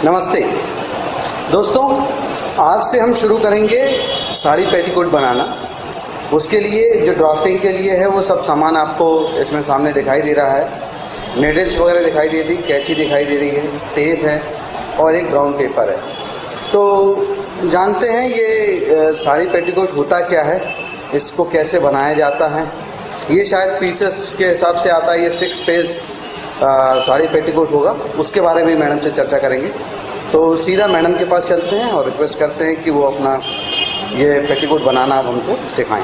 नमस्ते दोस्तों, आज से हम शुरू करेंगे साड़ी पेटीकोट बनाना। उसके लिए जो ड्राफ्टिंग के लिए है वो सब सामान आपको इसमें सामने दिखाई दे रहा है। नीडल्स वगैरह दिखाई दे रही, कैंची दिखाई दे रही है, टेप है और एक ब्राउन पेपर है। तो जानते हैं ये साड़ी पेटीकोट होता क्या है, इसको कैसे बनाया जाता है। ये शायद पीसेस के हिसाब से आता है। ये 6 पीस साड़ी पेटीकोट होगा, उसके बारे में मैडम से चर्चा करेंगे। तो सीधा मैडम के पास चलते हैं और रिक्वेस्ट करते हैं कि वो अपना ये पेटीकोट बनाना आप हमको सिखाएं।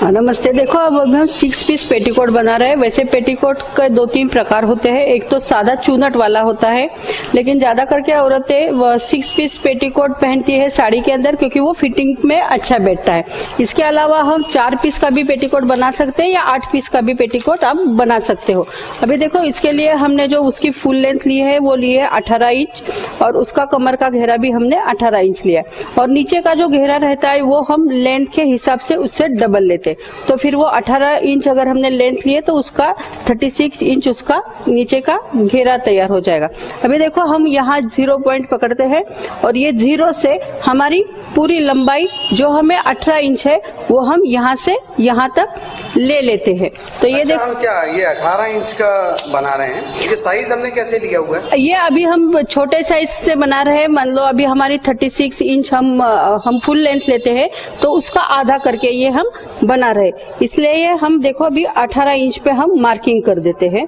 नमस्ते। देखो, अब हम 6 पीस पेटीकोट बना रहे हैं। वैसे पेटीकोट के 2-3 प्रकार होते हैं। एक तो सादा चूनट वाला होता है, लेकिन ज्यादा करके औरतें 6 पीस पेटीकोट पहनती है साड़ी के अंदर, क्योंकि वो फिटिंग में अच्छा बैठता है। इसके अलावा हम 4 पीस का भी पेटीकोट बना सकते हैं या 8 पीस का भी पेटीकोट आप बना सकते हो। अभी देखो, इसके लिए हमने जो उसकी फुल लेंथ ली है वो ली है 18 इंच, और उसका कमर का घेरा भी हमने 18 इंच लिया है। और नीचे का जो घेरा रहता है वो हम लेंथ के हिसाब से उससे डबल लेते। तो फिर वो 18 इंच अगर हमने लेंथ लिए तो उसका 36 इंच उसका नीचे का घेरा तैयार हो जाएगा। अभी देखो, हम यहाँ 0 पॉइंट पकड़ते हैं और ये 0 से हमारी पूरी लंबाई जो हमें 18 इंच है वो हम यहाँ से यहाँ तक ले लेते हैं। तो ये देखो, हम क्या ये 18 इंच का बना रहे हैं। ये साइज हमने कैसे लिया हुआ है? ये अभी हम छोटे साइज से बना रहे हैं। मान लो अभी हमारी 36 इंच हम फुल लेंथ लेते हैं, तो उसका आधा करके ये हम बना रहे। इसलिए ये हम देखो अभी 18 इंच पे हम मार्किंग कर देते हैं।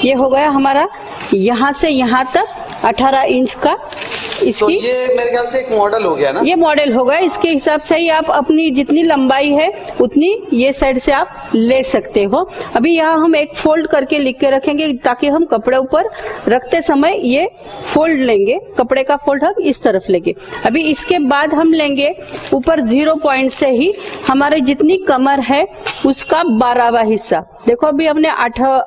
ये हो गया हमारा यहाँ से यहाँ तक 18 इंच का। इसकी तो ये मेरे ख्याल से एक मॉडल हो गया ना? ये मॉडल होगा। इसके हिसाब से ही आप अपनी जितनी लंबाई है उतनी ये साइड से आप ले सकते हो। अभी यहाँ हम एक फोल्ड करके लिख के रखेंगे, ताकि हम कपड़े ऊपर रखते समय ये फोल्ड लेंगे। कपड़े का फोल्ड हम इस तरफ लेंगे। अभी इसके बाद हम लेंगे ऊपर 0 पॉइंट से ही हमारे जितनी कमर है उसका 12वां हिस्सा। देखो, अभी हमने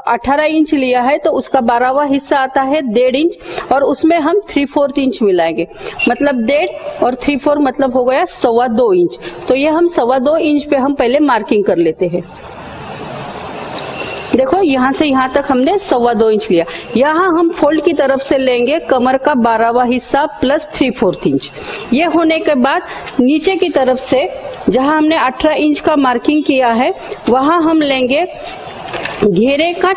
18 इंच लिया है, तो उसका 12वां हिस्सा आता है 1.5 इंच, और उसमें हम 3/4 इंच मिलाएंगे। मतलब 1.5 और 3/4 मतलब हो गया 2.25 इंच। तो ये हम 2.25 इंच पे हम पहले मार्किंग कर लेते हैं। देखो, यहाँ से यहाँ तक हमने 2.25 इंच लिया। यहाँ हम फोल्ड की तरफ से लेंगे कमर का 12वां हिस्सा प्लस 3/4 इंच। ये होने के बाद नीचे की तरफ से जहाँ हमने 18 इंच का मार्किंग किया है वहाँ हम लेंगे घेरे का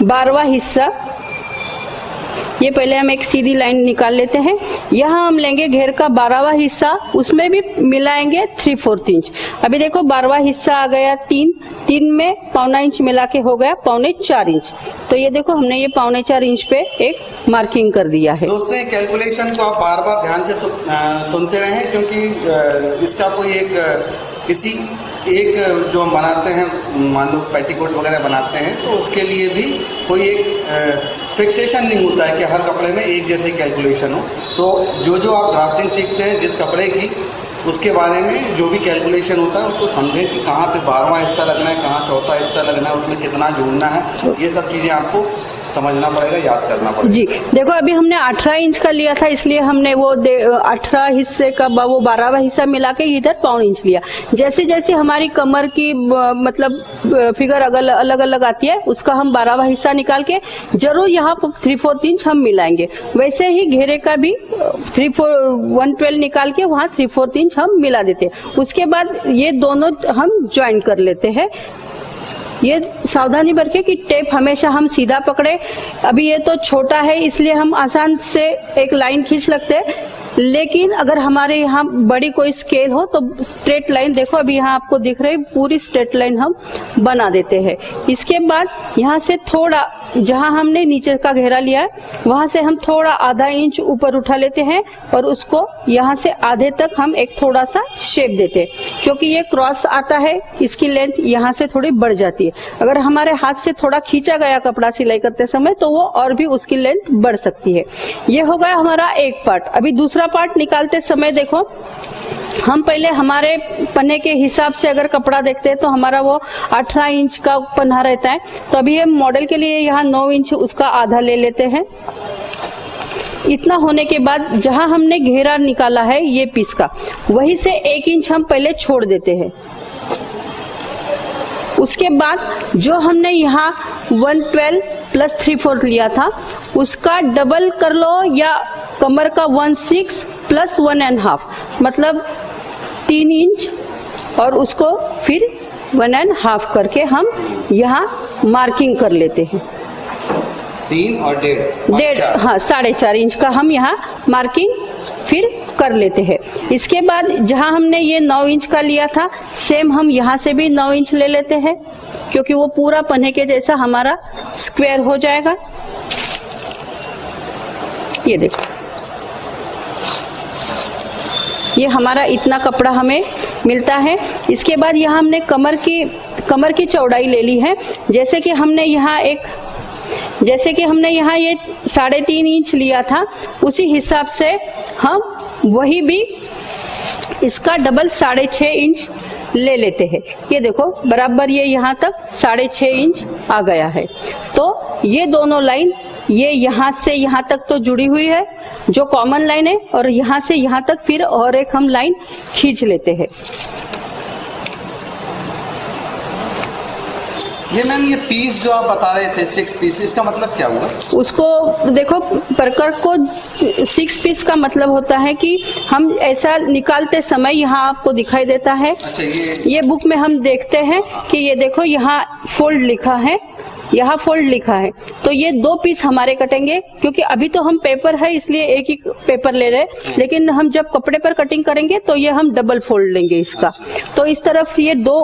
12वां हिस्सा। ये पहले हम एक सीधी लाइन निकाल लेते हैं। यहाँ हम लेंगे घेर का 12वां हिस्सा, उसमें भी मिलाएंगे 3/4 इंच। अभी देखो, 12वां हिस्सा आ गया 3 में 1.25 इंच मिला के हो गया 4.25 इंच। तो ये देखो, हमने ये 4.25 इंच पे एक मार्किंग कर दिया है। दोस्तों, कैलकुलेशन को आप बार बार ध्यान से सुनते रहें, क्योंकि इसका कोई किसी एक जो हम बनाते हैं, मान लो पेटीकोट वगैरह बनाते हैं, तो उसके लिए भी कोई एक फिक्सेशन नहीं होता है कि हर कपड़े में एक जैसे कैलकुलेशन हो। तो जो आप ड्राफ्टिंग सीखते हैं जिस कपड़े की, उसके बारे में जो भी कैलकुलेशन होता है उसको समझें कि कहाँ पे 12वां हिस्सा लगना है, कहाँ चौथा हिस्सा लगना है, उसमें कितना जोड़ना है। ये सब चीज़ें आपको समझना पड़ेगा, याद करना पड़ेगा। जी देखो, अभी हमने 18 इंच का लिया था, इसलिए हमने वो 18 हिस्से का वो 12वां हिस्सा मिला के इधर 1.25 इंच लिया। जैसे जैसे हमारी कमर की मतलब फिगर अलग अलग आती है, उसका हम 12वां हिस्सा निकाल के जरूर यहाँ 3/4 इंच हम मिलाएंगे। वैसे ही घेरे का भी 112 निकाल के वहाँ 3/4 इंच हम मिला देते हैं। उसके बाद ये दोनों हम ज्वाइन कर लेते हैं। ये सावधानी बरतें कि टेप हमेशा हम सीधा पकड़े। अभी ये तो छोटा है इसलिए हम आसान से एक लाइन खींच लगते हैं, लेकिन अगर हमारे यहाँ बड़ी कोई स्केल हो तो स्ट्रेट लाइन, देखो अभी यहाँ आपको दिख रही पूरी स्ट्रेट लाइन हम बना देते हैं। इसके बाद यहाँ से थोड़ा, जहाँ हमने नीचे का घेरा लिया है वहां से हम थोड़ा आधा इंच ऊपर उठा लेते हैं और उसको यहाँ से आधे तक हम एक थोड़ा सा शेप देते हैं। क्योंकि ये क्रॉस आता है, इसकी लेंथ यहाँ से थोड़ी बढ़ जाती है। अगर हमारे हाथ से थोड़ा खींचा गया कपड़ा सिलाई करते समय तो वो और भी उसकी लेंथ बढ़ सकती है। ये हो गया हमारा एक पार्ट। अभी दूसरा पार्ट निकालते समय देखो, हम पहले हमारे पन्ने के हिसाब से अगर कपड़ा देखते हैं तो हमारा वो 18 इंच का पन्ना रहता है। तो अभी हम मॉडल के लिए यहाँ 9 इंच उसका आधा ले लेते हैं। इतना होने के बाद जहां हमने घेरा निकाला है ये पीस का, वहीं से 1 इंच हम पहले छोड़ देते हैं। उसके बाद जो हमने यहाँ 112 प्लस 3/4 लिया था उसका डबल कर लो, या कमर का 1/6 प्लस 1.5 मतलब 3 इंच, और उसको फिर 1.5 करके हम यहाँ मार्किंग कर लेते हैं। 3 और 1.5 हाँ 4.5 इंच का हम यहाँ मार्किंग फिर कर लेते हैं। इसके बाद जहाँ हमने ये 9 इंच का लिया था सेम हम यहाँ से भी 9 इंच ले लेते हैं, क्योंकि वो पूरा पन्ने के जैसा हमारा स्क्वायर हो जाएगा। ये देखो, ये हमारा इतना कपड़ा हमें मिलता है। इसके बाद यहाँ हमने कमर की चौड़ाई ले ली है। जैसे कि हमने यहाँ ये 3.5 इंच लिया था, उसी हिसाब से हम वही भी इसका डबल 6.5 इंच ले लेते हैं। ये देखो बराबर ये यहाँ तक 6.5 इंच आ गया है। तो ये दोनों लाइन ये यहाँ से यहाँ तक तो जुड़ी हुई है जो कॉमन लाइन है, और यहाँ से यहाँ तक फिर और एक हम लाइन खींच लेते हैं। ये मैम ये पीस जो आप बता रहे थे 6 पीस, इसका मतलब क्या हुआ? उसको देखो, परकर को 6 पीस का मतलब होता है कि हम ऐसा निकालते समय यहाँ आपको दिखाई देता है। अच्छा, ये बुक में हम देखते हैं कि ये देखो यहाँ फोल्ड लिखा है, यहाँ फोल्ड लिखा है, तो ये 2 पीस हमारे कटेंगे, क्योंकि अभी तो हम पेपर है इसलिए एक ही पेपर ले रहे हैं, लेकिन हम जब कपड़े पर कटिंग करेंगे तो ये हम डबल फोल्ड लेंगे इसका। तो इस तरफ ये 2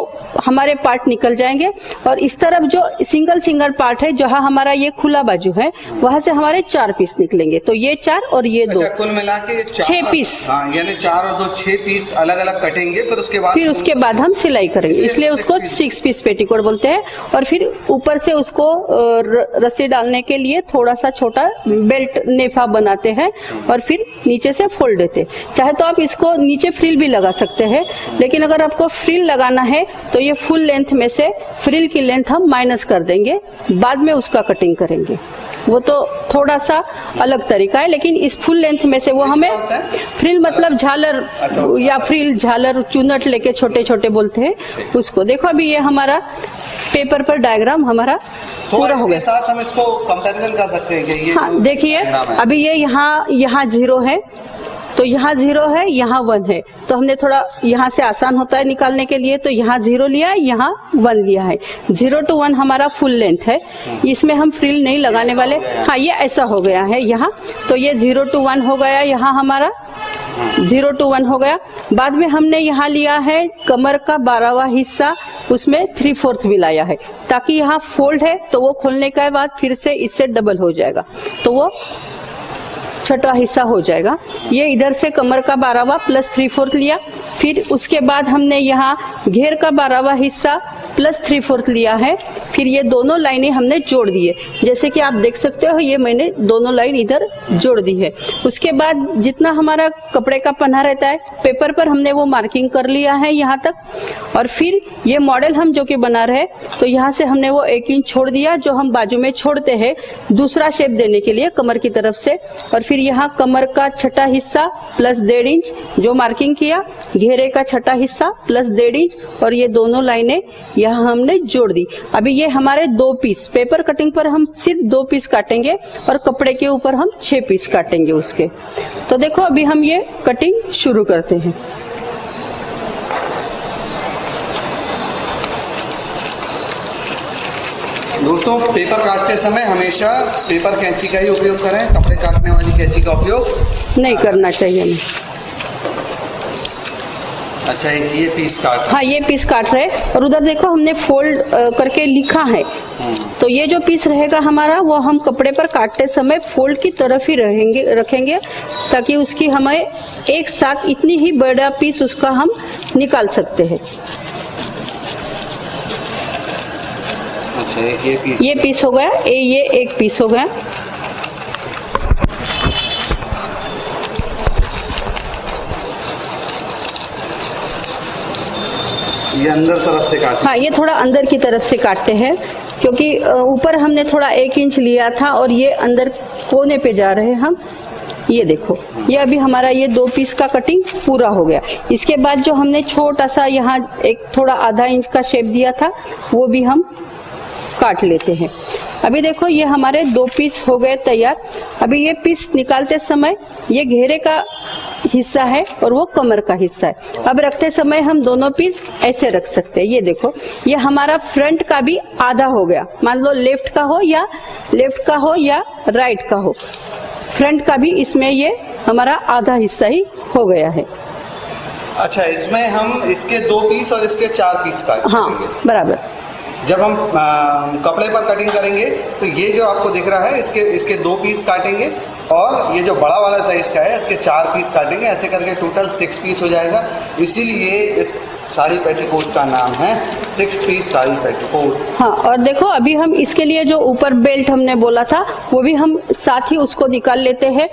हमारे पार्ट निकल जाएंगे, और इस तरफ जो सिंगल पार्ट है जहाँ हमारा ये खुला बाजू है वहां से हमारे 4 पीस निकलेंगे। तो ये 4 और ये 2, कुल मिला के 6 पीस। हाँ, यानी 4 और 2 6 पीस अलग अलग कटेंगे, फिर उसके बाद हम सिलाई करेंगे, इसलिए उसको 6 पीस पेटीकोट बोलते हैं। और फिर ऊपर से उसको रस्सी डालने के लिए थोड़ा सा छोटा बेल्ट नेफा बनाते हैं, और फिर नीचे से फोल्ड देते। चाहे तो आप इसको नीचे फ्रिल भी लगा सकते हैं, लेकिन अगर आपको फ्रिल लगाना है तो ये फुल लेंथ में से फ्रिल की लेंथ हम माइनस कर देंगे, बाद में उसका कटिंग करेंगे। वो तो थोड़ा सा अलग तरीका है, लेकिन इस फुल लेंथ में से वो हमें फ्रिल मतलब झालर या फ्रिल झालर चुनट लेके छोटे छोटे बोलते हैं उसको। देखो अभी ये हमारा पेपर पर डायग्राम हमारा पूरा हो गया। साथ हम इसको कंपैरिजन कर सकते हैं कि ये हाँ देखिए, अभी ये यहाँ 0 है, तो यहाँ 0 है, यहाँ 1 है, तो हमने थोड़ा यहाँ से आसान होता है निकालने के लिए, तो यहाँ 0 लिया है, यहाँ 1 लिया है। 0 to 1 हमारा फुल लेंथ है, इसमें हम फ्रिल नहीं लगाने वाले। हाँ ये ऐसा हो गया है यहाँ, तो ये 0 to 1 हो गया, यहाँ हमारा 0 to 1 हो गया। बाद में हमने यहाँ लिया है कमर का 12वां हिस्सा, उसमें 3/4 भी लाया है, ताकि यहाँ फोल्ड है तो वो खोलने के बाद फिर से इससे डबल हो जाएगा, तो वो 6वां हिस्सा हो जाएगा। ये इधर से कमर का 12वां प्लस 3/4 लिया, फिर उसके बाद हमने यहाँ घेर का 12वां हिस्सा प्लस 3/4 लिया है, फिर ये दोनों लाइनें हमने जोड़ दी है। जैसे कि आप देख सकते हो ये मैंने दोनों लाइन इधर जोड़ दी है। उसके बाद जितना हमारा कपड़े का पन्ना रहता है पेपर पर हमने वो मार्किंग कर लिया है यहाँ तक, और फिर ये मॉडल हम जो कि बना रहे तो यहाँ से हमने वो 1 इंच छोड़ दिया जो हम बाजू में छोड़ते हैं दूसरा शेप देने के लिए कमर की तरफ से, और फिर यहाँ कमर का 6वां हिस्सा प्लस 1.5 इंच जो मार्किंग किया, घेरे का 6वां हिस्सा प्लस 1.5 इंच, और ये दोनों लाइनें यहाँ हमने जोड़ दी। अभी ये हमारे 2 पीस, पेपर कटिंग पर हम सिर्फ 2 पीस काटेंगे और कपड़े के ऊपर हम 6 पीस काटेंगे उसके। तो देखो अभी हम ये कटिंग शुरू करते हैं। दोस्तों पेपर काटते समय हमेशा पेपर कैंची का ही उपयोग करें, कपड़े काटने वाली कैंची का उपयोग नहीं करना चाहिए हमें। अच्छा ये पीस काट, हाँ ये पीस काट रहे, और उधर देखो हमने फोल्ड करके लिखा है, तो ये जो पीस रहेगा हमारा वो हम कपड़े पर काटते समय फोल्ड की तरफ ही रखेंगे, ताकि उसकी हमें एक साथ इतनी ही बड़ा पीस उसका हम निकाल सकते हैं। अच्छा ये पीस हो गया, ये एक पीस हो गया। ये अंदर तरफ से काटते, हाँ ये थोड़ा अंदर की तरफ से काटते हैं, क्योंकि ऊपर हमने थोड़ा 1 इंच लिया था और ये अंदर कोने पे जा रहे हैं हम। ये देखो ये अभी हमारा ये 2 पीस का कटिंग पूरा हो गया। इसके बाद जो हमने छोटा सा यहाँ एक थोड़ा आधा इंच का शेप दिया था वो भी हम काट लेते हैं। अभी देखो ये हमारे 2 पीस हो गए तैयार। अभी ये पीस निकालते समय ये घेरे का हिस्सा है और वो कमर का हिस्सा है। अब रखते समय हम दोनों पीस ऐसे रख सकते हैं। ये देखो ये हमारा फ्रंट का भी आधा हो गया। मान लो लेफ्ट का हो या राइट का हो, फ्रंट का भी इसमें ये हमारा आधा हिस्सा ही हो गया है। अच्छा, इसमें हम इसके 2 पीस और इसके 4 पीस काटेंगे। हाँ बराबर। जब हम कपड़े पर कटिंग करेंगे तो ये जो आपको दिख रहा है इसके 2 पीस काटेंगे और ये जो बड़ा वाला साइज का है इसके 4 पीस काटेंगे। ऐसे करके टोटल 6 पीस हो जाएगा। इसीलिए इस साड़ी पेटीकोट का नाम है 6 पीस साड़ी पेटीकोट। हाँ, और देखो अभी हम इसके लिए जो ऊपर बेल्ट हमने बोला था वो भी हम साथ ही उसको निकाल लेते हैं।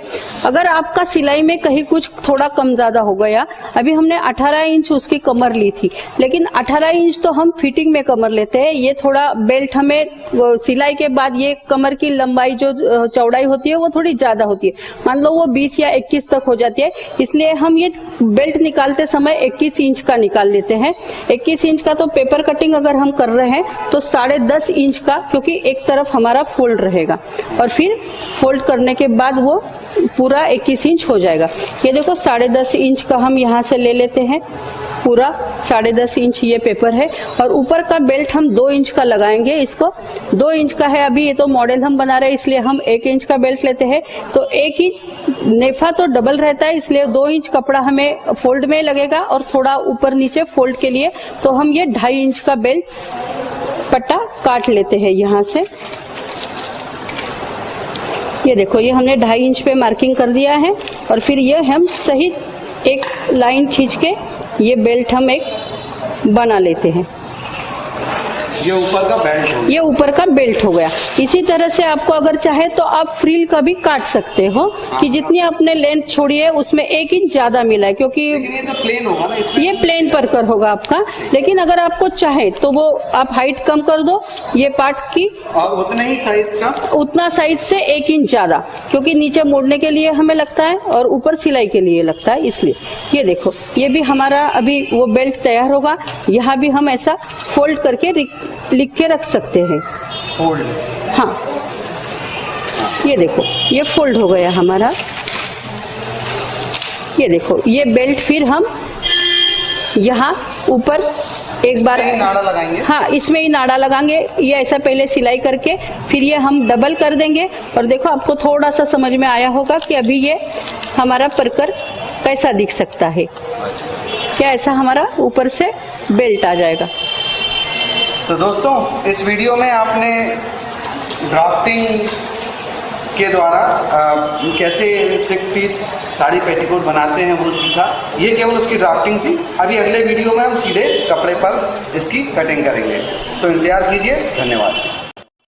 अगर आपका सिलाई में कहीं कुछ थोड़ा कम ज्यादा हो गया, अभी हमने 18 इंच उसकी कमर ली थी, लेकिन 18 इंच तो हम फिटिंग में कमर लेते हैं। ये थोड़ा बेल्ट हमें सिलाई के बाद ये कमर की लंबाई जो चौड़ाई होती है वो थोड़ी ज्यादा होती है। मान लो वो 20 या 21 तक हो जाती है, इसलिए हम ये बेल्ट निकालते समय 21 इंच का निकाल देते हैं। 21 इंच का तो पेपर कटिंग अगर हम कर रहे हैं तो 10.5 इंच का, क्योंकि एक तरफ हमारा फोल्ड रहेगा और फिर फोल्ड करने के बाद वो पूरा 21 इंच हो जाएगा। ये देखो 10.5 इंच का हम यहाँ से ले लेते हैं। पूरा 10.5 इंच ये पेपर है और ऊपर का बेल्ट हम 2 इंच का लगाएंगे। इसको 2 इंच का है। अभी ये तो मॉडल हम बना रहे हैं इसलिए हम 1 इंच का बेल्ट लेते हैं। तो 1 इंच नेफा तो डबल रहता है, इसलिए 2 इंच कपड़ा हमें फोल्ड में लगेगा और थोड़ा ऊपर नीचे फोल्ड के लिए तो हम ये 2.5 इंच का बेल्ट पट्टा काट लेते हैं यहाँ से। ये देखो ये हमने 2.5 इंच पे मार्किंग कर दिया है और फिर ये हम सही एक लाइन खींच के ये बेल्ट हम एक बना लेते हैं। ये ऊपर का बेल्ट हो गया। ये ऊपर का बेल्ट हो गया। इसी तरह से आपको अगर चाहे तो आप फ्रिल का भी काट सकते हो कि जितनी आपने लेंथ छोड़ी है उसमें 1 इंच ज्यादा मिला है, क्योंकि लेकिन ये तो प्लेन होगा ना, इसमें ये प्लेन परकर होगा आपका। लेकिन अगर आपको चाहे तो वो आप हाइट कम कर दो ये पार्ट की और उतने ही साइज का, उतना साइज से 1 इंच ज्यादा, क्योंकि नीचे मोड़ने के लिए हमें लगता है और ऊपर सिलाई के लिए लगता है, इसलिए। ये देखो ये भी हमारा अभी वो बेल्ट तैयार होगा। यहाँ भी हम ऐसा फोल्ड करके लिख के रख सकते हैं। फोल्ड, हाँ ये देखो ये फोल्ड हो गया हमारा। ये देखो ये बेल्ट फिर हम यहाँ ऊपर एक बार नाड़ा लगाएंगे। हाँ इसमें ही नाड़ा लगाएंगे। ये ऐसा पहले सिलाई करके फिर ये हम डबल कर देंगे और देखो आपको थोड़ा सा समझ में आया होगा कि अभी ये हमारा परकर कैसा दिख सकता है। क्या ऐसा हमारा ऊपर से बेल्ट आ जाएगा। तो दोस्तों इस वीडियो में आपने ड्राफ्टिंग के द्वारा कैसे 6 पीस साड़ी पेटीकोट बनाते हैं वो सीखा। ये केवल उसकी ड्राफ्टिंग थी। अभी अगले वीडियो में हम सीधे कपड़े पर इसकी कटिंग करेंगे, तो इंतजार कीजिए। धन्यवाद।